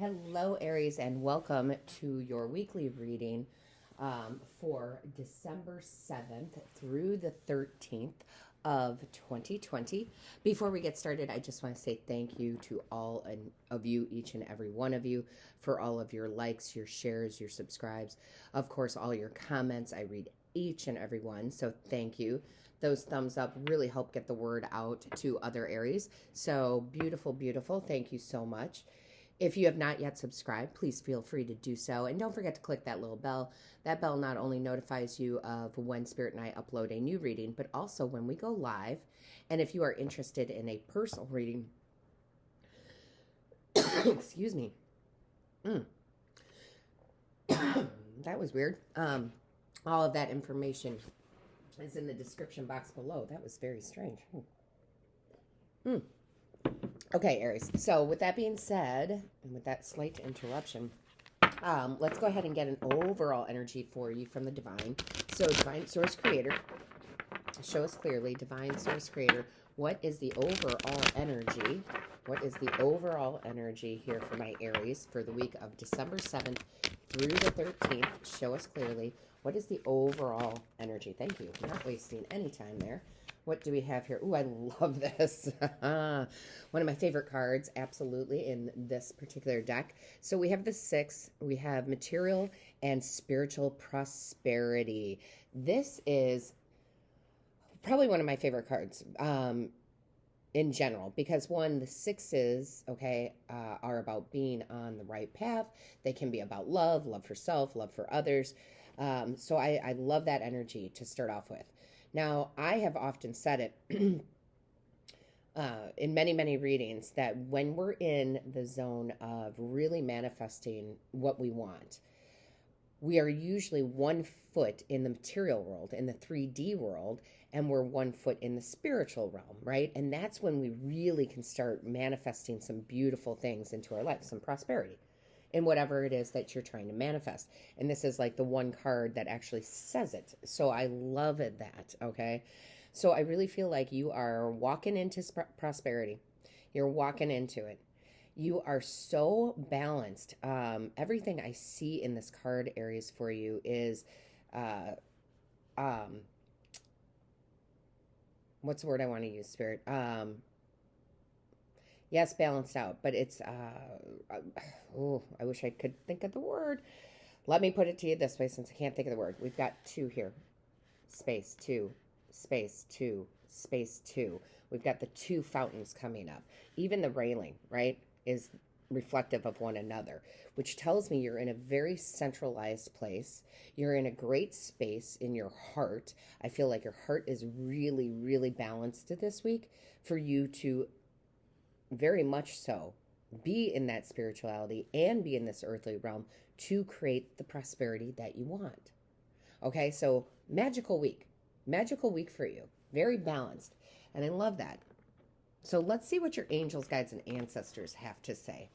Hello, Aries, and welcome to your weekly reading for December 7th through the 13th of 2020. Before we get started, I just want to say thank you to all of you, each and every one of you, for all of your likes, your shares, your subscribes, of course, all your comments. I read each and every one, so thank you. Those thumbs up really help get the word out to other Aries. So beautiful, beautiful. Thank you so much. If you have not yet subscribed, please feel free to do so. And don't forget to click that little bell. That bell not only notifies you of when Spirit and I upload a new reading, but also when we go live. And if you are interested in a personal reading, excuse me. That was weird. All of that information is in the description box below. That was very strange. Okay, Aries. So with that being said, and with that slight interruption, let's go ahead and get an overall energy for you from the Divine. So Divine Source Creator, show us clearly, Divine Source Creator, what is the overall energy? What is the overall energy here for my Aries for the week of December 7th through the 13th? Show us clearly. What is the overall energy? Thank you. I'm not wasting any time there. What do we have here? Ooh, I love this. One of my favorite cards, absolutely, in this particular deck. So we have the 6. We have material and spiritual prosperity. This is probably one of my favorite cards in general, because one, the 6s, okay, are about being on the right path. They can be about love, love for self, love for others. So I love that energy to start off with. Now, I have often said it in many, many readings that when we're in the zone of really manifesting what we want, we are usually 1 foot in the material world, in the 3D world, and we're 1 foot in the spiritual realm, right? And that's when we really can start manifesting some beautiful things into our life, some prosperity in whatever it is that you're trying to manifest. And this is like the one card that actually says it. So I love that, okay? So I really feel like you are walking into prosperity. You're walking into it. You are so balanced. Everything I see in this card, Aries, for you is, what's the word I want to use, Spirit? Yes, balanced out, but it's, I wish I could think of the word. Let me put it to you this way, since I can't think of the word. We've got 2 here. Space, 2, space, 2, space, 2. We've got the 2 fountains coming up. Even the railing, right, is reflective of one another, which tells me you're in a very centralized place. You're in a great space in your heart. I feel like your heart is really, really balanced this week for you to very much so be in that spirituality and be in this earthly realm to create the prosperity that you want. Okay, so magical week for you, very balanced, and I love that. So let's see what your angels, guides, and ancestors have to say.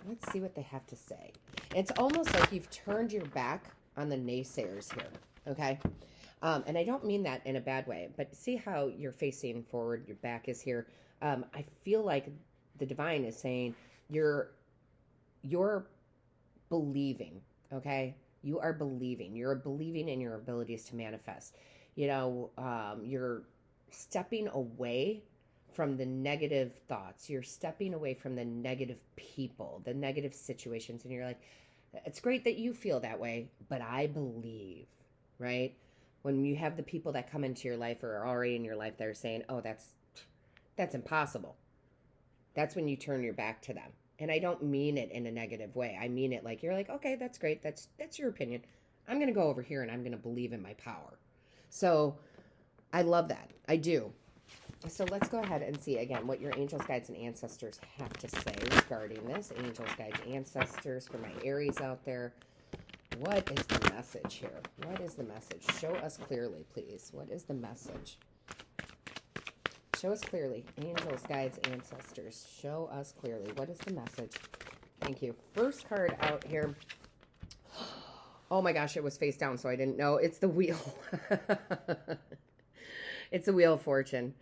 Let's see what they have to say. It's almost like you've turned your back on the naysayers here, okay? And I don't mean that in a bad way, but see how you're facing forward, your back is here. I feel like the Divine is saying you're believing, okay? You are believing. You're believing in your abilities to manifest. You know, you're stepping away from the negative thoughts. You're stepping away from the negative people, the negative situations. And you're like, it's great that you feel that way, but I believe, right? When you have the people that come into your life or are already in your life that are saying, oh, that's impossible. That's when you turn your back to them. And I don't mean it in a negative way. I mean it like, you're like, okay, that's great. That's your opinion. I'm going to go over here and I'm going to believe in my power. So I love that. I do. So let's go ahead and see again what your angels, guides, and ancestors have to say regarding this. Angels, guides, ancestors for my Aries out there. What is the message here? What is the message? Show us clearly, please. What is the message? Show us clearly. Angels, guides, ancestors. Show us clearly. What is the message? Thank you. First card out here. Oh my gosh, it was face down, so I didn't know. It's the wheel. It's the Wheel of Fortune.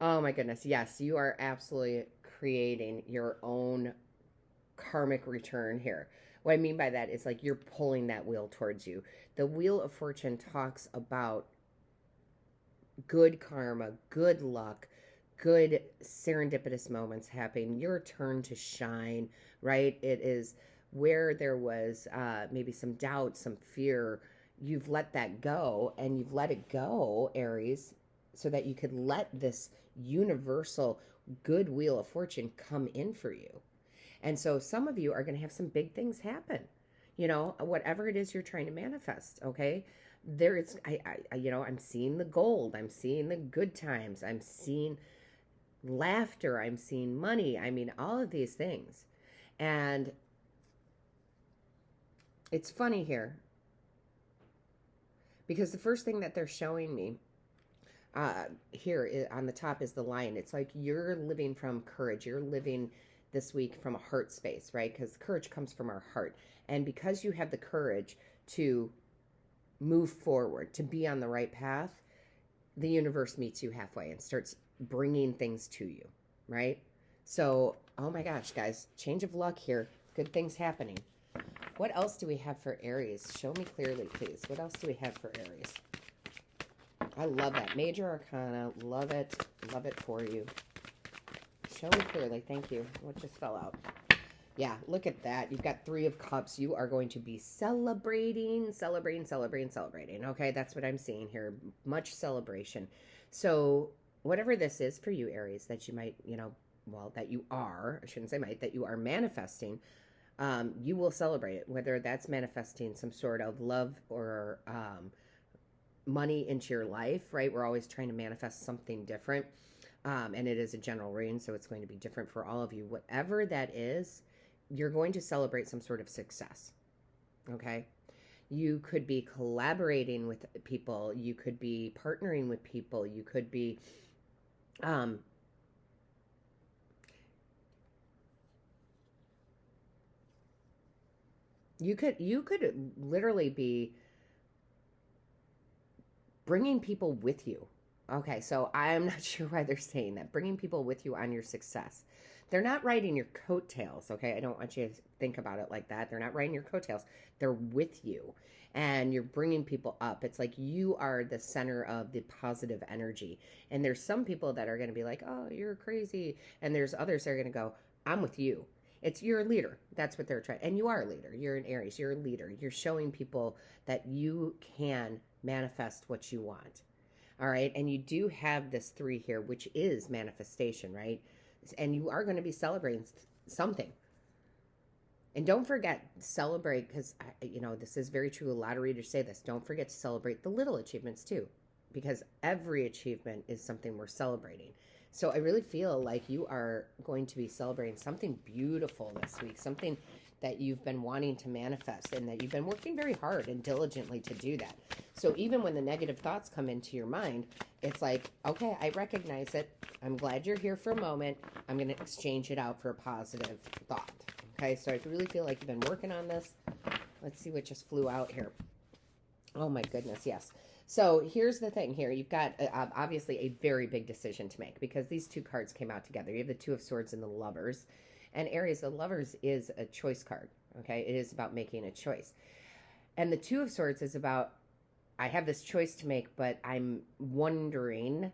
Oh my goodness. Yes, you are absolutely creating your own karmic return here. What I mean by that is like you're pulling that wheel towards you. The Wheel of Fortune talks about good karma, good luck, good serendipitous moments happening, your turn to shine, right? It is where there was maybe some doubt, some fear. You've let that go, and you've let it go, Aries, so that you could let this universal good Wheel of Fortune come in for you. And so some of you are going to have some big things happen, you know, whatever it is you're trying to manifest. Okay. I'm seeing the gold. I'm seeing the good times. I'm seeing laughter. I'm seeing money. I mean, all of these things. And it's funny here because the first thing that they're showing me here on the top is the Lion. It's like you're living from courage. You're living this week from a heart space, right? Because courage comes from our heart. And because you have the courage to move forward, to be on the right path, the universe meets you halfway and starts bringing things to you, right? So, oh my gosh, guys, change of luck here. Good things happening. What else do we have for Aries? Show me clearly, please. What else do we have for Aries? I love that. Major Arcana. Love it. Love it for you. Show me clearly. Thank you. What just fell out? Yeah, look at that. You've got 3 of Cups. You are going to be celebrating. Okay, that's what I'm seeing here. Much celebration. So whatever this is for you, Aries, that you might, that you are, I shouldn't say might, that you are manifesting, you will celebrate it, whether that's manifesting some sort of love or money into your life, right? We're always trying to manifest something different. And it is a general reading, so it's going to be different for all of you. Whatever that is, you're going to celebrate some sort of success, okay? You could be collaborating with people. You could be partnering with people. You could be, you could literally be bringing people with you. Okay, so I'm not sure why they're saying that. Bringing people with you on your success. They're not riding your coattails, okay? I don't want you to think about it like that. They're not riding your coattails. They're with you, and you're bringing people up. It's like you are the center of the positive energy. And there's some people that are going to be like, oh, you're crazy. And there's others that are going to go, I'm with you. You're a leader. That's what they're trying. And you are a leader. You're an Aries. You're a leader. You're showing people that you can manifest what you want. All right. And you do have this 3 here, which is manifestation, right? And you are going to be celebrating something. And don't forget, celebrate, because, this is very true. A lot of readers say this. Don't forget to celebrate the little achievements too, because every achievement is something we're celebrating. So I really feel like you are going to be celebrating something beautiful this week, something that you've been wanting to manifest and that you've been working very hard and diligently to do that. So even when the negative thoughts come into your mind, it's like, okay, I recognize it. I'm glad you're here for a moment. I'm going to exchange it out for a positive thought. Okay, so I really feel like you've been working on this. Let's see what just flew out here. Oh my goodness, yes. So here's the thing here. You've got obviously a very big decision to make because these 2 cards came out together. You have the 2 of Swords and the Lovers. And Aries, the Lovers is a choice card, okay? It is about making a choice. And the 2 of Swords is about, I have this choice to make, but I'm wondering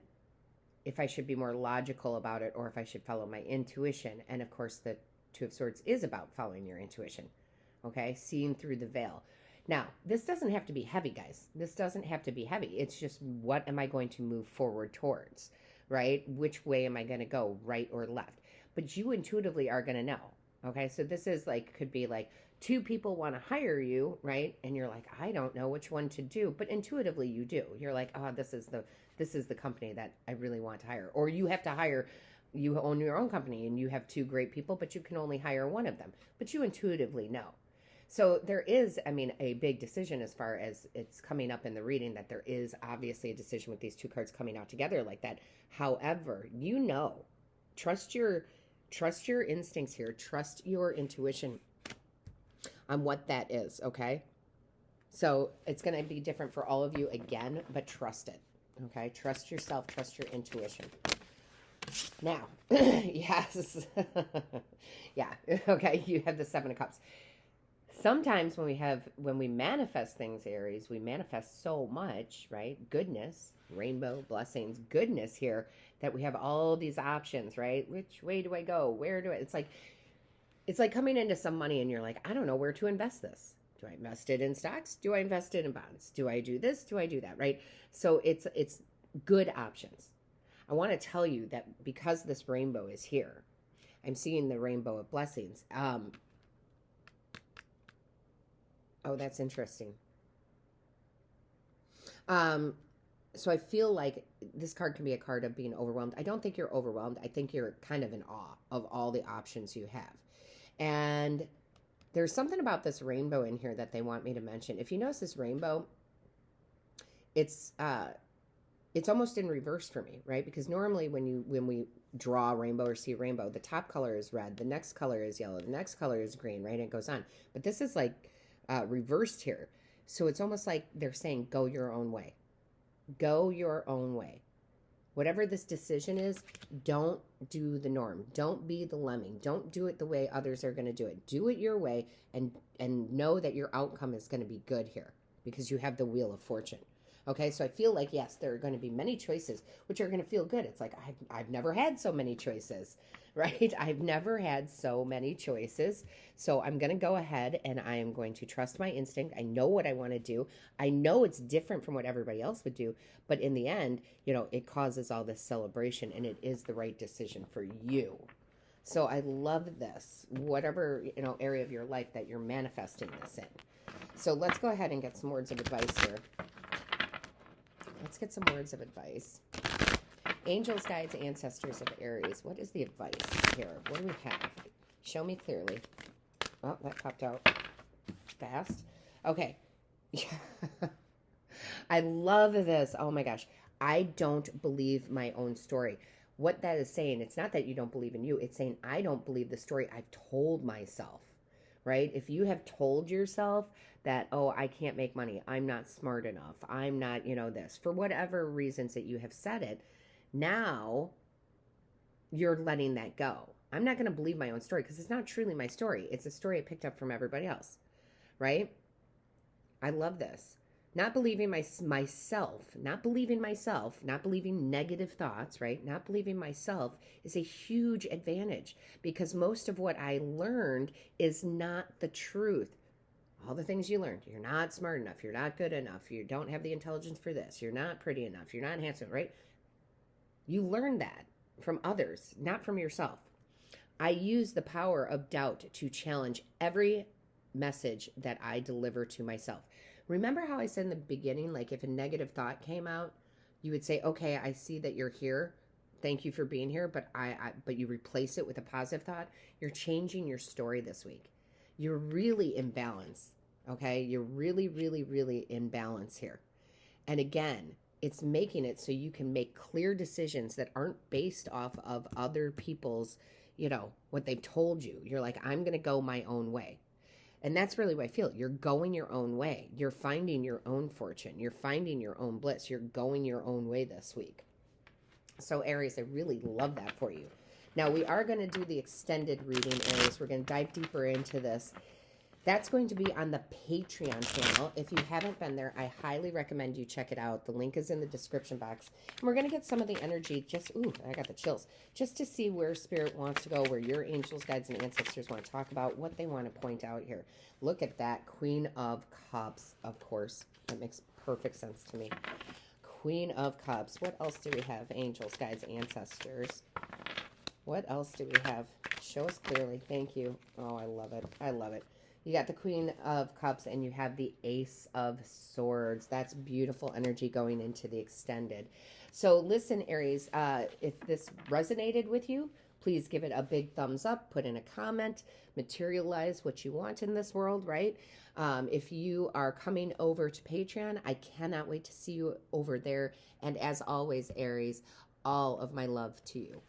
if I should be more logical about it or if I should follow my intuition. And of course, the 2 of Swords is about following your intuition, okay? Seeing through the veil. Now, this doesn't have to be heavy, guys. This doesn't have to be heavy. It's just, what am I going to move forward towards, right? Which way am I going to go, right or left? But you intuitively are going to know, okay? So this is like, could be like 2 people want to hire you, right? And you're like, I don't know which one to do, but intuitively you do. You're like, oh, this is the company that I really want to hire. Or you have to hire, you own your own company and you have 2 great people, but you can only hire one of them. But you intuitively know. So there is, a big decision as far as it's coming up in the reading, that there is obviously a decision with these 2 cards coming out together like that. However, trust your instincts here. Trust your intuition on what that is, okay? So it's going to be different for all of you again, but trust it, okay? Trust yourself. Trust your intuition. Now, yes. Yeah. Okay. You have the Seven of Cups. Sometimes when we manifest things, Aries, we manifest so much, right? Goodness, rainbow, blessings, goodness here, that we have all these options, right? Which way do I go? Where do I, it's like coming into some money and you're like, I don't know where to invest this. Do I invest it in stocks? Do I invest it in bonds? Do I do this? Do I do that? Right? So it's good options. I want to tell you that because this rainbow is here, I'm seeing the rainbow of blessings. Oh, that's interesting. So I feel like this card can be a card of being overwhelmed. I don't think you're overwhelmed. I think you're kind of in awe of all the options you have. And there's something about this rainbow in here that they want me to mention. If you notice this rainbow, it's almost in reverse for me, right? Because normally when we draw a rainbow or see a rainbow, the top color is red, the next color is yellow, the next color is green, right? And it goes on. But this is like reversed here. So it's almost like they're saying, go your own way. Go your own way. Whatever this decision is, don't do the norm. Don't be the lemming. Don't do it the way others are going to do it. Do it your way and know that your outcome is going to be good here because you have the Wheel of Fortune. Okay, so I feel like, yes, there are going to be many choices, which are going to feel good. It's like, I've never had so many choices, right? I've never had so many choices. So I'm going to go ahead and I am going to trust my instinct. I know what I want to do. I know it's different from what everybody else would do. But in the end, it causes all this celebration and it is the right decision for you. So I love this, whatever, area of your life that you're manifesting this in. So let's go ahead and get some words of advice here. Let's get some words of advice. Angels, guides, ancestors of Aries. What is the advice here? What do we have? Show me clearly. Oh, that popped out fast. Okay. I love this. Oh my gosh. I don't believe my own story. What that is saying, it's not that you don't believe in you. It's saying I don't believe the story I've told myself, right? If you have told yourself that, oh, I can't make money, I'm not smart enough, I'm not, this, for whatever reasons that you have said it, now you're letting that go. I'm not going to believe my own story because it's not truly my story. It's a story I picked up from everybody else, right? I love this. Not believing myself, not believing negative thoughts, right? Not believing myself is a huge advantage because most of what I learned is not the truth. All the things you learned. You're not smart enough. You're not good enough. You don't have the intelligence for this. You're not pretty enough. You're not handsome, right? You learned that from others, not from yourself. I use the power of doubt to challenge every message that I deliver to myself. Remember how I said in the beginning, like if a negative thought came out, you would say, okay, I see that you're here. Thank you for being here. But but you replace it with a positive thought. You're changing your story this week. You're really in balance, okay? You're really, really, really in balance here. And again, it's making it so you can make clear decisions that aren't based off of other people's, what they've told you. You're like, I'm going to go my own way. And that's really what I feel. You're going your own way. You're finding your own fortune. You're finding your own bliss. You're going your own way this week. So Aries, I really love that for you. Now, we are going to do the extended reading, Aries. We're going to dive deeper into this. That's going to be on the Patreon channel. If you haven't been there, I highly recommend you check it out. The link is in the description box. And we're going to get some of the energy I got the chills, just to see where Spirit wants to go, where your angels, guides, and ancestors want to talk about, what they want to point out here. Look at that Queen of Cups, of course. That makes perfect sense to me. Queen of Cups. What else do we have? Angels, guides, ancestors. What else do we have? Show us clearly. Thank you. Oh, I love it. I love it. You got the Queen of Cups and you have the Ace of Swords. That's beautiful energy going into the extended. So listen, Aries, if this resonated with you, please give it a big thumbs up, put in a comment, materialize what you want in this world, right? If you are coming over to Patreon, I cannot wait to see you over there. And as always, Aries, all of my love to you.